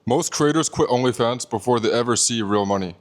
Most creators quit OnlyFans before they ever see real money.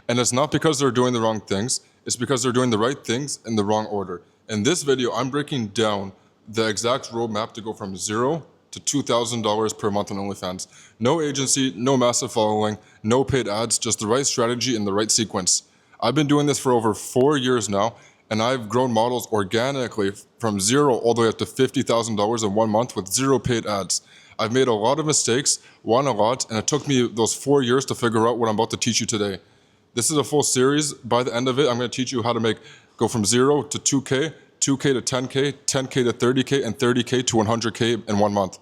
And it's not because they're doing the wrong things, it's because they're doing the right things in the wrong order. In this video, I'm breaking down the exact roadmap to go from $0 to $2,000 per month on OnlyFans. No agency, no massive following, no paid ads, just the right strategy in the right sequence. I've been doing this for over 4 years now, and I've grown models organically from $0 all the way up to $50,000 in 1 month with 0 paid ads. I've made a lot of mistakes, won a lot, and it took me those 4 years to figure out what I'm about to teach you today. This is a full series. By the end of it, I'm going to teach you how to go from 0 to 2K, 2K to 10K, 10K to 30K, and 30K to 100K in 1 month.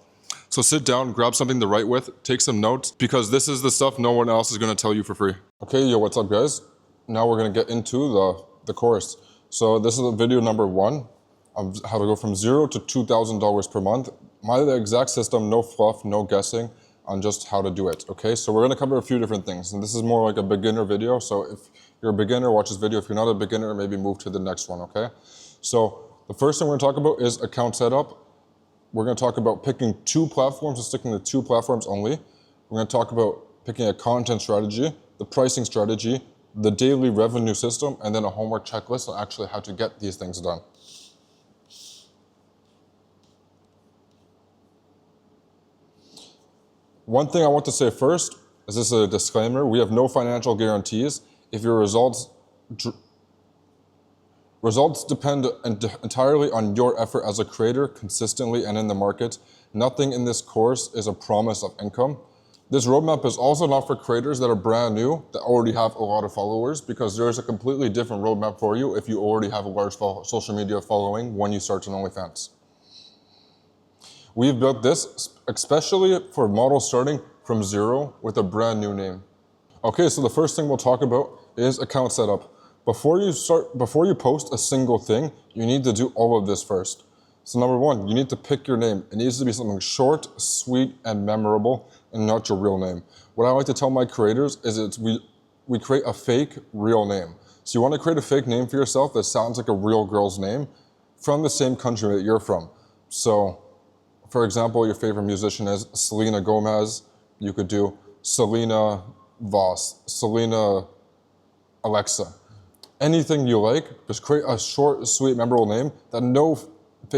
So sit down, grab something to write with, take some notes, because this is the stuff no one else is going to tell you for free. Okay, yo, what's up, guys? Now we're going to get into the course. So this is video number 1 of how to go from 0 to $2,000 per month. The exact system, no fluff, no guessing on just how to do it, okay? So we're gonna cover a few different things, and this is more like a beginner video, so if you're a beginner, watch this video. If you're not a beginner, maybe move to the next one, okay? So the first thing we're gonna talk about is account setup. We're gonna talk about picking 2 platforms and sticking to 2 platforms only. We're gonna talk about picking a content strategy, the pricing strategy, the daily revenue system, and then a homework checklist on actually how to get these things done. One thing I want to say first is this is a disclaimer. We have no financial guarantees. If your results depend entirely on your effort as a creator consistently and in the market. Nothing in this course is a promise of income. This roadmap is also not for creators that are brand new, that already have a lot of followers, because there's a completely different roadmap for you if you already have a large social media following when you start on OnlyFans. We've built this especially for models starting from 0 with a brand new name. Okay, so the first thing we'll talk about is account setup. Before you post a single thing, you need to do all of this first. So number 1, you need to pick your name. It needs to be something short, sweet, and memorable, and not your real name. What I like to tell my creators is we create a fake real name. So you want to create a fake name for yourself that sounds like a real girl's name from the same country that you're from. So, for example, your favorite musician is Selena Gomez. You could do Selena Voss, Selena Alexa. Anything you like, just create a short, sweet, memorable name that no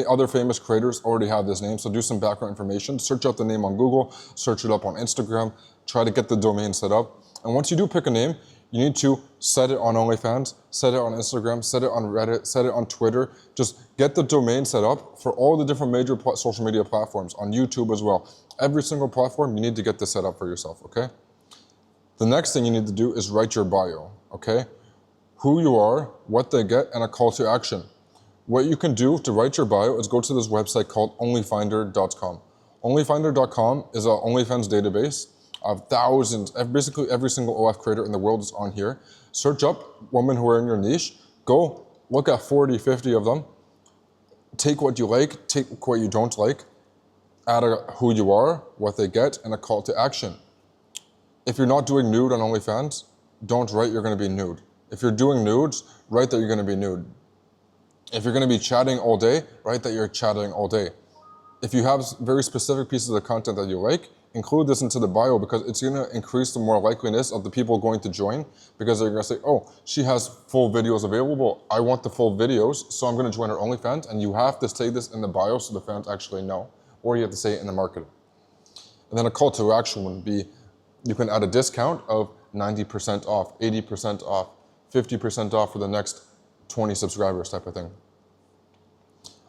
other famous creators already have this name. So do some background information, search out the name on Google, search it up on Instagram, try to get the domain set up. And once you do pick a name, you need to set it on OnlyFans, set it on Instagram, set it on Reddit, set it on Twitter. Just get the domain set up for all the different major social media platforms, on YouTube as well. Every single platform, you need to get this set up for yourself, okay? The next thing you need to do is write your bio, okay? Who you are, what they get, and a call to action. What you can do to write your bio is go to this website called onlyfinder.com. Onlyfinder.com is an OnlyFans database of thousands, basically every single OF creator in the world is on here. Search up women who are in your niche, go look at 40, 50 of them, take what you like, take what you don't like, add who you are, what they get, and a call to action. If you're not doing nude on OnlyFans, don't write you're gonna be nude. If you're doing nudes, write that you're gonna be nude. If you're gonna be chatting all day, write that you're chatting all day. If you have very specific pieces of content that you like, include this into the bio, because it's gonna increase the more likeliness of the people going to join, because they're gonna say, oh, she has full videos available. I want the full videos, so I'm gonna join her OnlyFans. And you have to say this in the bio so the fans actually know, or you have to say it in the marketing. And then a call to action would be, you can add a discount of 90% off, 80% off, 50% off for the next 20 subscribers type of thing.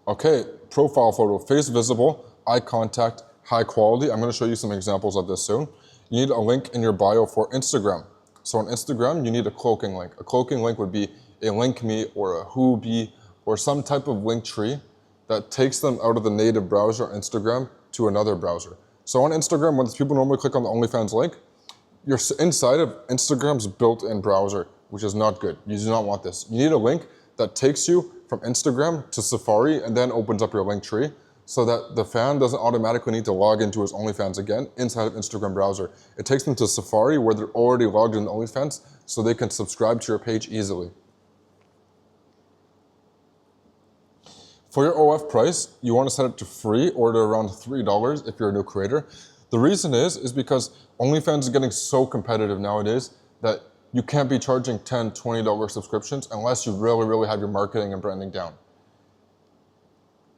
Okay, profile photo, face visible, eye contact, high quality. I'm gonna show you some examples of this soon. You need a link in your bio for Instagram. So on Instagram, you need a cloaking link. A cloaking link would be a link me or a Hoobie or some type of link tree that takes them out of the native browser, Instagram, to another browser. So on Instagram, when people normally click on the OnlyFans link, you're inside of Instagram's built-in browser, which is not good. You do not want this. You need a link that takes you from Instagram to Safari and then opens up your link tree so that the fan doesn't automatically need to log into his OnlyFans again inside of Instagram browser. It takes them to Safari where they're already logged in OnlyFans so they can subscribe to your page easily. For your OF price, you want to set it to free or to around $3 if you're a new creator. The reason is because OnlyFans is getting so competitive nowadays that you can't be charging $10, $20 subscriptions unless you really, really have your marketing and branding down.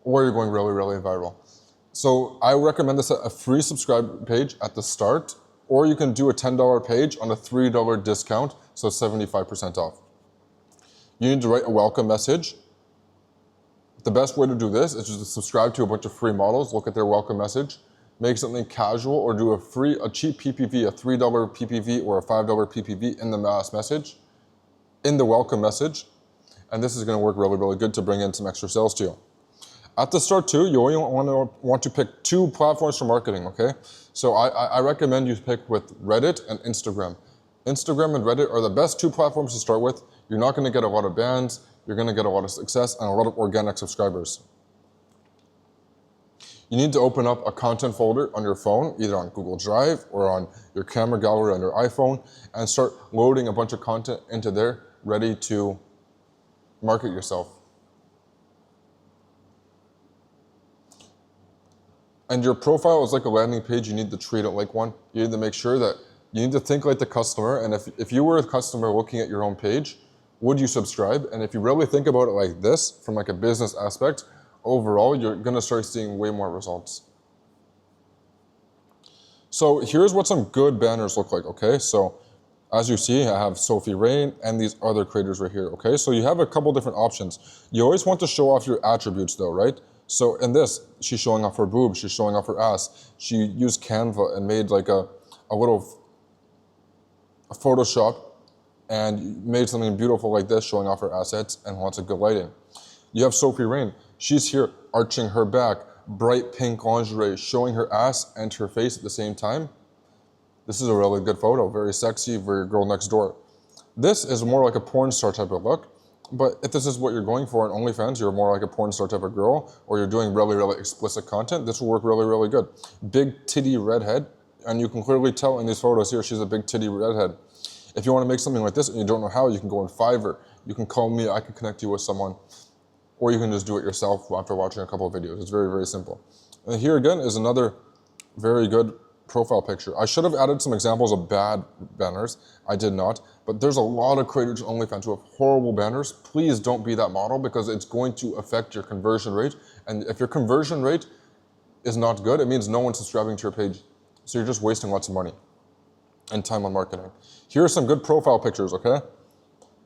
Or you're going really, really viral. So I recommend this at a free subscribe page at the start, or you can do a $10 page on a $3 discount, so 75% off. You need to write a welcome message. The best way to do this is just to subscribe to a bunch of free models, look at their welcome message, make something casual, or do a cheap PPV, a $3 PPV or a $5 PPV in the mass message, in the welcome message, and this is gonna work really, really good to bring in some extra sales to you. At the start too, you only want to pick 2 platforms for marketing, okay? So I recommend you pick with Reddit and Instagram. Instagram and Reddit are the best 2 platforms to start with. You're not gonna get a lot of bans, you're gonna get a lot of success and a lot of organic subscribers. You need to open up a content folder on your phone, either on Google Drive or on your camera gallery on your iPhone, and start loading a bunch of content into there, ready to market yourself. And your profile is like a landing page, you need to treat it like one. You need to make sure that you need to think like the customer, and if you were a customer looking at your own page, would you subscribe? And if you really think about it like this, from like a business aspect, overall, you're gonna start seeing way more results. So here's what some good banners look like, okay? So as you see, I have Sophie Rain and these other creators right here, okay? So you have a couple different options. You always want to show off your attributes though, right? So in this, she's showing off her boobs, she's showing off her ass. She used Canva and made like a little Photoshop and made something beautiful like this, showing off her assets and lots of good lighting. You have Sophie Rain. She's here arching her back, bright pink lingerie, showing her ass and her face at the same time. This is a really good photo, very sexy for your girl next door. This is more like a porn star type of look, but if this is what you're going for in OnlyFans, you're more like a porn star type of girl, or you're doing really, really explicit content, this will work really, really good. Big titty redhead, and you can clearly tell in these photos here, she's a big titty redhead. If you want to make something like this and you don't know how, you can go on Fiverr. You can call me, I can connect you with someone. Or you can just do it yourself after watching a couple of videos. It's very, very simple. And here again is another very good profile picture. I should have added some examples of bad banners. I did not, but there's a lot of creators on OnlyFans who have horrible banners. Please don't be that model because it's going to affect your conversion rate. And if your conversion rate is not good, it means no one's subscribing to your page. So you're just wasting lots of money and time on marketing. Here are some good profile pictures, okay?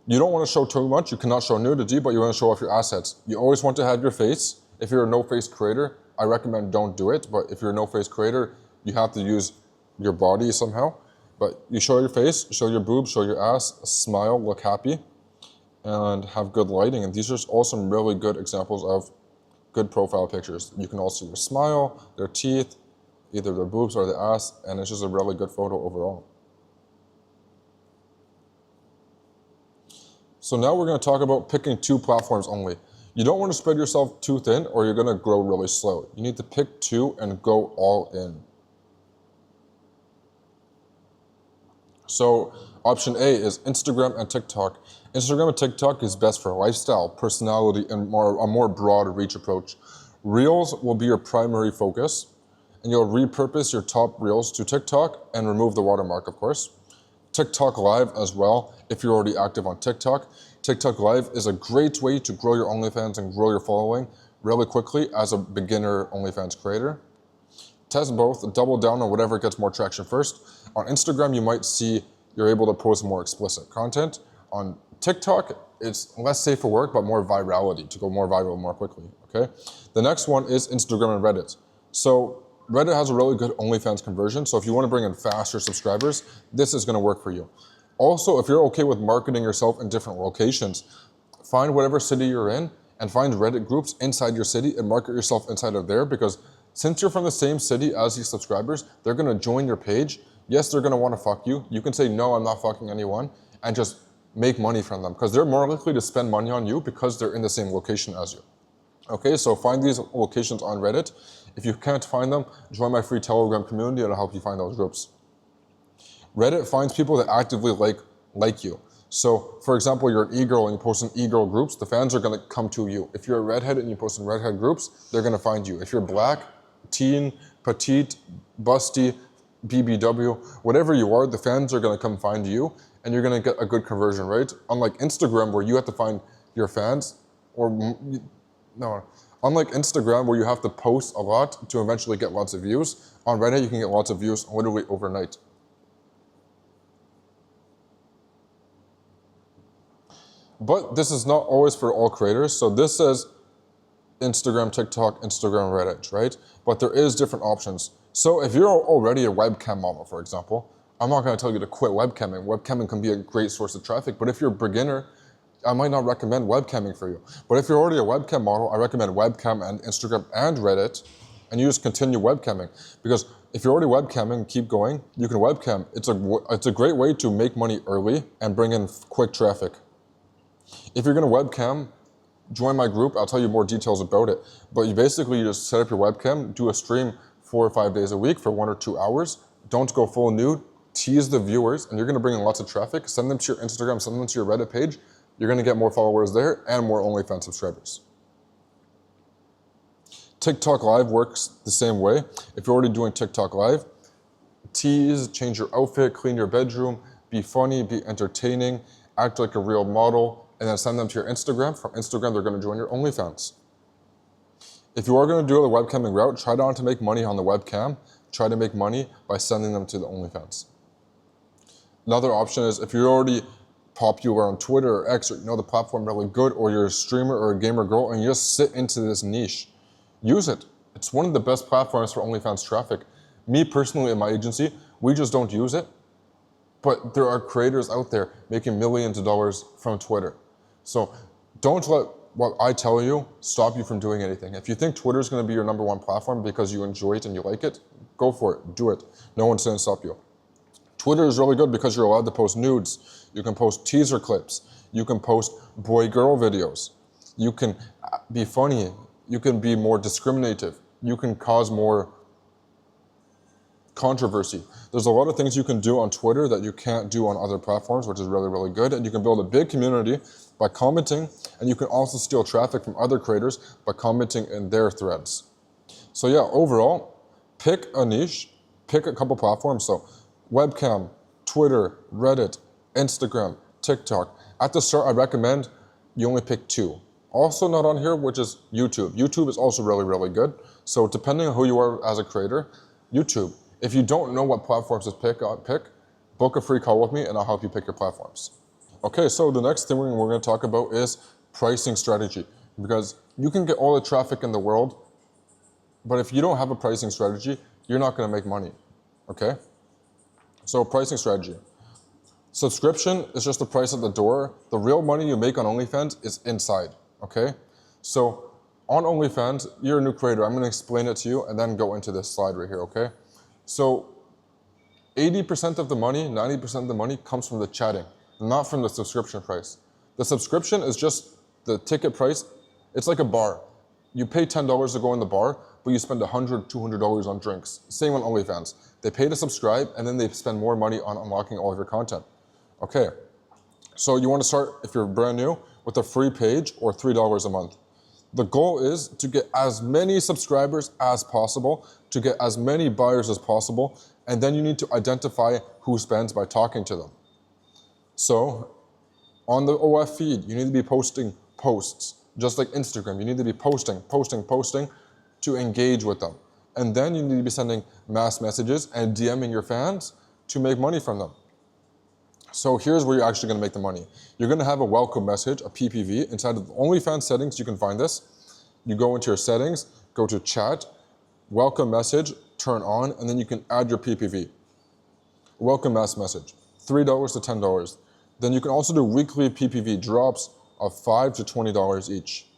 You don't want to show too much. You cannot show nudity, but you want to show off your assets. You always want to have your face. If you're a no-face creator, I recommend don't do it. But if you're a no-face creator, you have to use your body somehow. But you show your face, show your boobs, show your ass, smile, look happy, and have good lighting. And these are all some really good examples of good profile pictures. You can also see their smile, their teeth, either their boobs or the ass, and it's just a really good photo overall. So now we're going to talk about picking 2 platforms only. You don't want to spread yourself too thin or you're going to grow really slow. You need to pick 2 and go all in. So option A is Instagram and TikTok. Instagram and TikTok is best for lifestyle, personality, and a more broad reach approach. Reels will be your primary focus, and you'll repurpose your top reels to TikTok and remove the watermark, of course. TikTok Live as well, if you're already active on TikTok. TikTok Live is a great way to grow your OnlyFans and grow your following really quickly as a beginner OnlyFans creator. Test both, double down on whatever gets more traction first. On Instagram, you might see you're able to post more explicit content. On TikTok, it's less safe for work, but more virality, to go more viral more quickly, okay? The next one is Instagram and Reddit. So Reddit has a really good OnlyFans conversion, so if you want to bring in faster subscribers, this is going to work for you. Also, if you're okay with marketing yourself in different locations, find whatever city you're in and find Reddit groups inside your city and market yourself inside of there, because since you're from the same city as these subscribers, they're going to join your page. Yes, they're going to want to fuck you. You can say, no, I'm not fucking anyone, and just make money from them, because they're more likely to spend money on you because they're in the same location as you. Okay, so find these locations on Reddit. If you can't find them, join my free Telegram community and I'll help you find those groups. Reddit finds people that actively like you. So, for example, you're an e-girl and you post in e-girl groups, the fans are going to come to you. If you're a redhead and you post in redhead groups, they're going to find you. If you're black, teen, petite, busty, BBW, whatever you are, the fans are gonna come find you and you're gonna get a good conversion rate. Unlike Instagram where you have to find your fans, unlike Instagram where you have to post a lot to eventually get lots of views, on Reddit you can get lots of views literally overnight. But this is not always for all creators. So this says Instagram, TikTok, Instagram, Reddit, right? But there is different options. So if you're already a webcam model, for example, I'm not gonna tell you to quit webcamming. Webcamming can be a great source of traffic, but if you're a beginner, I might not recommend webcamming for you. But if you're already a webcam model, I recommend webcam and Instagram and Reddit, and you just continue webcamming. Because if you're already webcamming, keep going, you can webcam. It's a great way to make money early and bring in quick traffic. If you're gonna webcam, join my group, I'll tell you more details about it. But you just set up your webcam, do a stream 4 or 5 days a week for 1 or 2 hours. Don't go full nude, tease the viewers, and you're gonna bring in lots of traffic. Send them to your Instagram, send them to your Reddit page. You're gonna get more followers there and more OnlyFans subscribers. TikTok Live works the same way. If you're already doing TikTok Live, tease, change your outfit, clean your bedroom, be funny, be entertaining, act like a real model, and then send them to your Instagram. From Instagram, they're gonna join your OnlyFans. If you are gonna do the webcamming route, try not to make money on the webcam. Try to make money by sending them to the OnlyFans. Another option is if you're already popular on Twitter or X, or you know the platform really good, or you're a streamer or a gamer girl and you just sit into this niche, use it. It's one of the best platforms for OnlyFans traffic. Me personally, in my agency, we just don't use it, but there are creators out there making millions of dollars from Twitter. So don't let what I tell you stop you from doing anything. If you think Twitter is going to be your #1 platform because you enjoy it and you like it, go for it, do it. No one's going to stop you. Twitter is really good because you're allowed to post nudes. You can post teaser clips. You can post boy-girl videos. You can be funny. You can be more discriminative. You can cause more controversy. There's a lot of things you can do on Twitter that you can't do on other platforms, which is really, really good. And you can build a big community by commenting, and you can also steal traffic from other creators by commenting in their threads. So yeah, overall, pick a niche, pick a couple platforms. So webcam, Twitter, Reddit, Instagram, TikTok. At the start, I recommend you only pick 2. Also not on here, which is YouTube. YouTube is also really, really good. So depending on who you are as a creator, YouTube. If you don't know what platforms to pick, book a free call with me and I'll help you pick your platforms. Okay, so the next thing we're gonna talk about is pricing strategy. Because you can get all the traffic in the world, but if you don't have a pricing strategy, you're not gonna make money, okay? So pricing strategy. Subscription is just the price at the door. The real money you make on OnlyFans is inside, okay? So on OnlyFans, you're a new creator. I'm gonna explain it to you and then go into this slide right here, okay? So 80% of the money, 90% of the money comes from the chatting, not from the subscription price. The subscription is just the ticket price. It's like a bar. You pay $10 to go in the bar, but you spend $100, $200 on drinks. Same on OnlyFans. They pay to subscribe and then they spend more money on unlocking all of your content. Okay, so you wanna start, if you're brand new, with a free page or $3 a month. The goal is to get as many subscribers as possible, to get as many buyers as possible, and then you need to identify who spends by talking to them. So on the OF feed, you need to be posting posts, just like Instagram. You need to be posting to engage with them. And then you need to be sending mass messages and DMing your fans to make money from them. So here's where you're actually gonna make the money. You're gonna have a welcome message, a PPV. Inside of the OnlyFans settings, you can find this. You go into your settings, go to chat, welcome message, turn on, and then you can add your PPV. Welcome mass message, $3 to $10. Then you can also do weekly PPV drops of $5 to $20 each.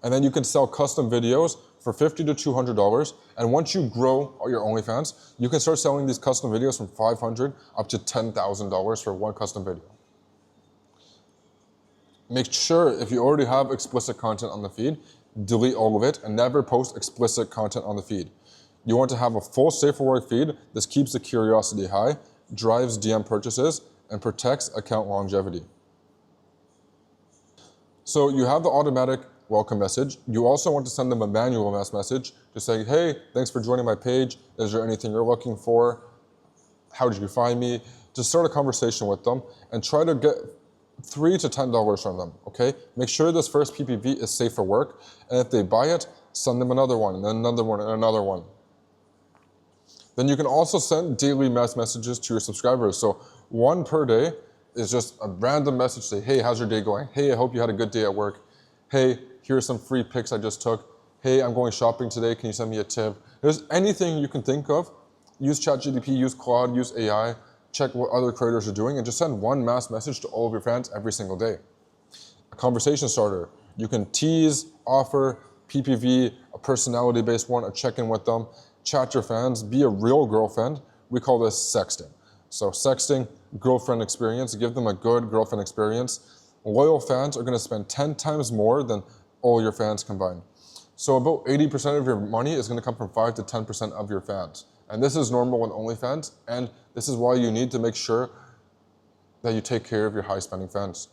And then you can sell custom videos for $50 to $200. And once you grow your OnlyFans, you can start selling these custom videos from $500 up to $10,000 for one custom video. Make sure if you already have explicit content on the feed, delete all of it and never post explicit content on the feed. You want to have a full safe for work feed. This keeps the curiosity high, drives DM purchases, and protects account longevity. So you have the automatic welcome message. You also want to send them a manual mass message to say, hey, thanks for joining my page. Is there anything you're looking for? How did you find me? Just start a conversation with them and try to get $3 to $10 from them, okay? Make sure this first PPV is safe for work, and if they buy it, send them another one, and then another one, and another one. Then you can also send daily mass messages to your subscribers. So one per day is just a random message, say, hey, how's your day going? Hey, I hope you had a good day at work. Hey, here's some free pics I just took. Hey, I'm going shopping today, can you send me a tip? There's anything you can think of. Use ChatGPT, use Claude, use AI, check what other creators are doing, and just send one mass message to all of your fans every single day. A conversation starter. You can tease, offer, PPV, a personality-based one, a check-in with them, chat your fans, be a real girlfriend. We call this sexting. So sexting, girlfriend experience, give them a good girlfriend experience. Loyal fans are gonna spend 10 times more than all your fans combined. So about 80% of your money is gonna come from 5 to 10% of your fans. And this is normal in OnlyFans, and this is why you need to make sure that you take care of your high-spending fans.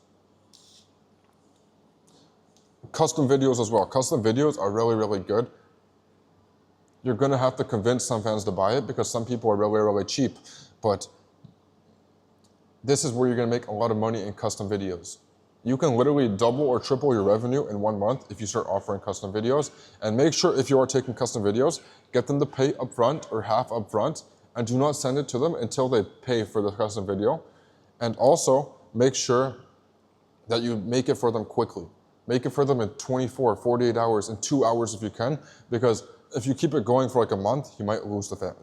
Custom videos as well. Custom videos are really, really good. You're gonna have to convince some fans to buy it because some people are really, really cheap, but this is where you're gonna make a lot of money in custom videos. You can literally double or triple your revenue in 1 month if you start offering custom videos. And make sure if you are taking custom videos, get them to pay upfront or half upfront, and do not send it to them until they pay for the custom video. And also make sure that you make it for them quickly. Make it for them in 24, 48 hours, in 2 hours if you can, because if you keep it going for like a month, you might lose the fan.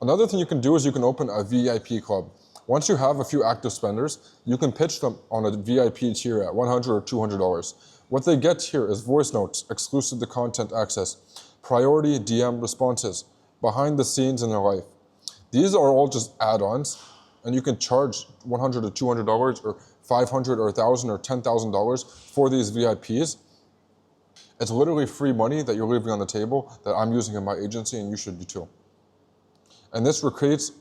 Another thing you can do is you can open a VIP club. Once you have a few active spenders, you can pitch them on a VIP tier at $100 or $200. What they get here is voice notes, exclusive to content access, priority DM responses, behind the scenes in their life. These are all just add-ons, and you can charge $100 to $200 or $500 or $1,000 or $10,000 for these VIPs. It's literally free money that you're leaving on the table that I'm using in my agency, and you should do too. And this creates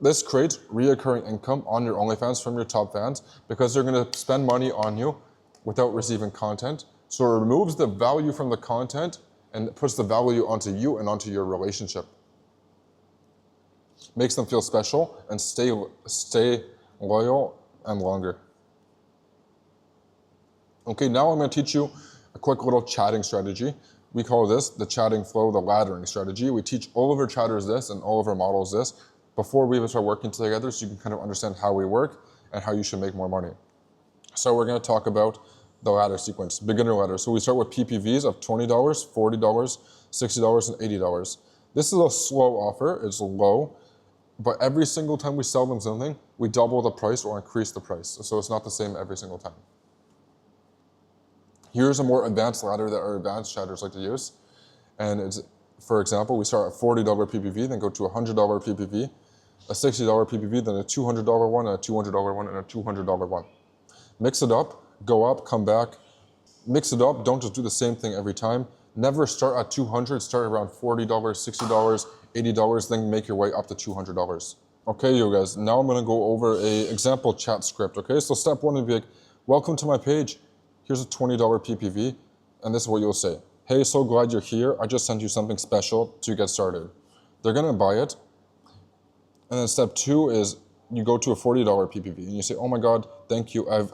reoccurring income on your OnlyFans from your top fans because they're gonna spend money on you without receiving content. So it removes the value from the content and puts the value onto you and onto your relationship. Makes them feel special and stay loyal and longer. Okay, now I'm gonna teach you a quick little chatting strategy. We call this the chatting flow, the laddering strategy. We teach all of our chatters this and all of our models this before we even start working together, so you can kind of understand how we work and how you should make more money. So we're gonna talk about the ladder sequence, beginner ladder. So we start with PPVs of $20, $40, $60, and $80. This is a slow offer, it's low, but every single time we sell them something, we double the price or increase the price. So it's not the same every single time. Here's a more advanced ladder that our advanced chatters like to use. And it's, for example, we start at $40 PPV, then go to a $100 PPV, a $60 PPV, then a $200 one, and a $200 one, and a $200 one. Mix it up, go up, come back. Mix it up, don't just do the same thing every time. Never start at $200, start around $40, $60, $80, then make your way up to $200. Okay, you guys, now I'm gonna go over a example chat script, okay? So step one would be like, welcome to my page. Here's a $20 PPV, and this is what you'll say. Hey, so glad you're here. I just sent you something special to get started. They're gonna buy it. And then step two is you go to a $40 PPV and you say, oh my God, thank you. I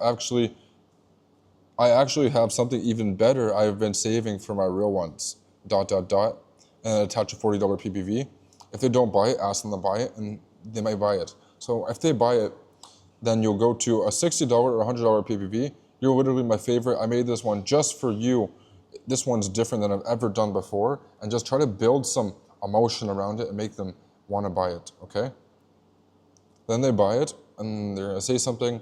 actually have something even better I've been saving for my real ones, ... And then attach a $40 PPV. If they don't buy it, ask them to buy it and they might buy it. So if they buy it, then you'll go to a $60 or $100 PPV. You're literally my favorite. I made this one just for you. This one's different than I've ever done before. And just try to build some emotion around it and make them want to buy it, okay? Then they buy it and they're gonna say something,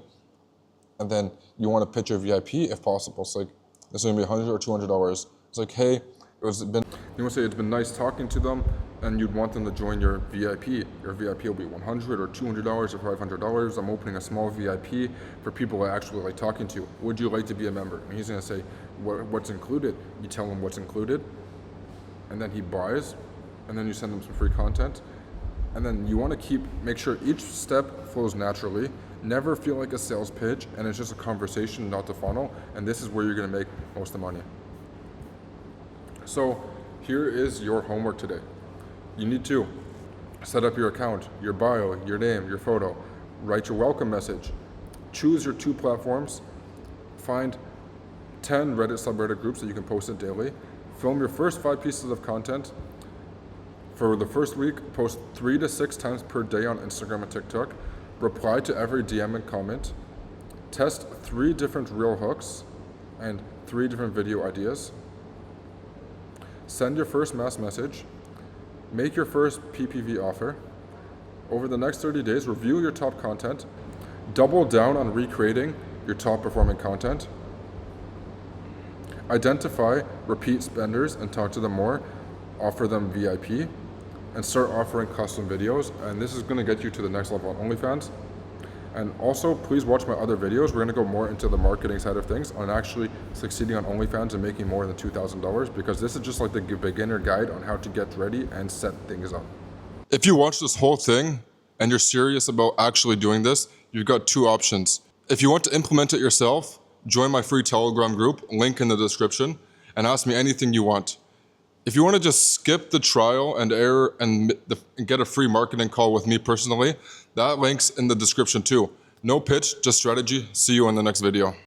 and then you want to pitch your VIP if possible. It's like, this is gonna be $100 or $200. It's like, hey, you want to say it's been nice talking to them, and you'd want them to join your VIP. Your VIP will be $100 or $200 or $500. I'm opening a small VIP for people I actually like talking to. Would you like to be a member? And he's gonna say, what's included? You tell him what's included, and then he buys, and then you send him some free content. And then you want to make sure each step flows naturally, Never feel like a sales pitch and it's just a conversation, not the funnel. And this is where you're gonna make most of the money. So here is your homework today. You need to set up your account, your bio, your name, your photo, write your welcome message, choose your 2 platforms, find 10 Reddit subreddit groups that you can post it daily, film your first 5 pieces of content. For the first week, post 3 to 6 times per day on Instagram and TikTok, reply to every DM and comment, test 3 different reel hooks and 3 different video ideas, send your first mass message, make your first PPV offer. Over the next 30 days, review your top content, double down on recreating your top performing content, identify repeat spenders and talk to them more, offer them VIP, and start offering custom videos. And this is gonna get you to the next level on OnlyFans. And also, please watch my other videos. We're gonna go more into the marketing side of things on actually succeeding on OnlyFans and making more than $2,000, because this is just like the beginner guide on how to get ready and set things up. If you watch this whole thing and you're serious about actually doing this, you've got 2 options. If you want to implement it yourself, join my free Telegram group, link in the description, and ask me anything you want. If you want to just skip the trial and error and get a free marketing call with me personally, that link's in the description too. No pitch, just strategy. See you in the next video.